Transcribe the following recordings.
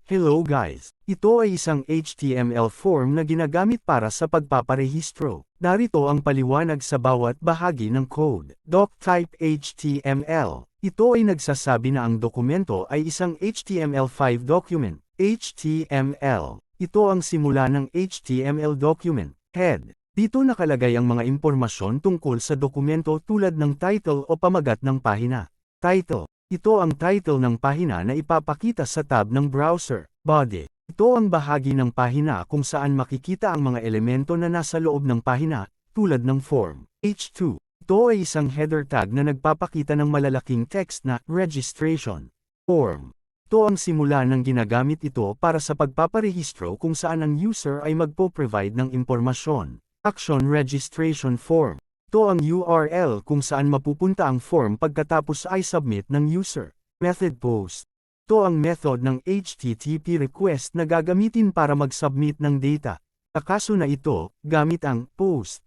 Hello guys! Ito ay isang HTML form na ginagamit para sa pagpaparehistro. Narito ang paliwanag sa bawat bahagi ng code. Doctype HTML. Ito ay nagsasabi na ang dokumento ay isang HTML5 document. HTML. Ito ang simula ng HTML document. Head. Dito nakalagay ang mga impormasyon tungkol sa dokumento tulad ng title o pamagat ng pahina. Title. Ito ang title ng pahina na ipapakita sa tab ng browser. Body. Ito ang bahagi ng pahina kung saan makikita ang mga elemento na nasa loob ng pahina, tulad ng form. H2. Ito ay isang header tag na nagpapakita ng malalaking text na registration form. Ito ang simula ng ginagamit ito para sa pagpaparehistro kung saan ang user ay magpo-provide ng impormasyon. Action registration form. Ito ang URL kung saan mapupunta ang form pagkatapos ay submit ng user. Method post. Ito ang method ng HTTP request na gagamitin para mag-submit ng data. Sa kaso na ito, gamit ang post.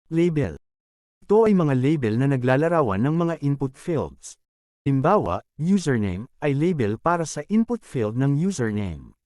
Label. Ito ay mga label na naglalarawan ng mga input fields. Halimbawa, username ay label para sa input field ng username.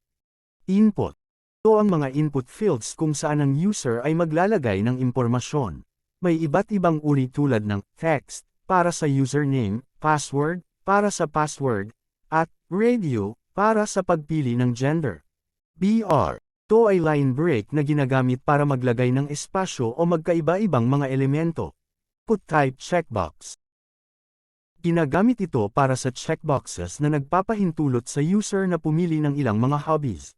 Input. Ito ang mga input fields kung saan ang user ay maglalagay ng impormasyon. May iba't ibang uri tulad ng text, para sa username, password, para sa password, at radio, para sa pagpili ng gender. BR. Ito ay line break na ginagamit para maglagay ng espasyo o magkaiba-ibang mga elemento. Put type checkbox. Ginagamit ito para sa checkboxes na nagpapahintulot sa user na pumili ng ilang mga hobbies.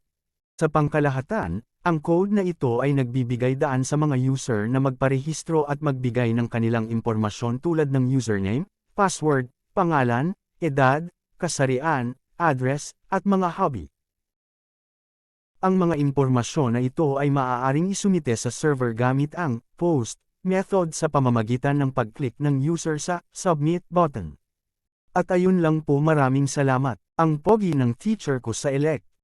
Sa pangkalahatan, ang code na ito ay nagbibigay daan sa mga user na magparehistro at magbigay ng kanilang impormasyon tulad ng username, password, pangalan, edad, kasarian, address, at mga hobby. Ang mga impormasyon na ito ay maaaring isumite sa server gamit ang post method sa pamamagitan ng pag-click ng user sa submit button. At ayun lang po, maraming salamat. Ang pogi ng teacher ko sa elect.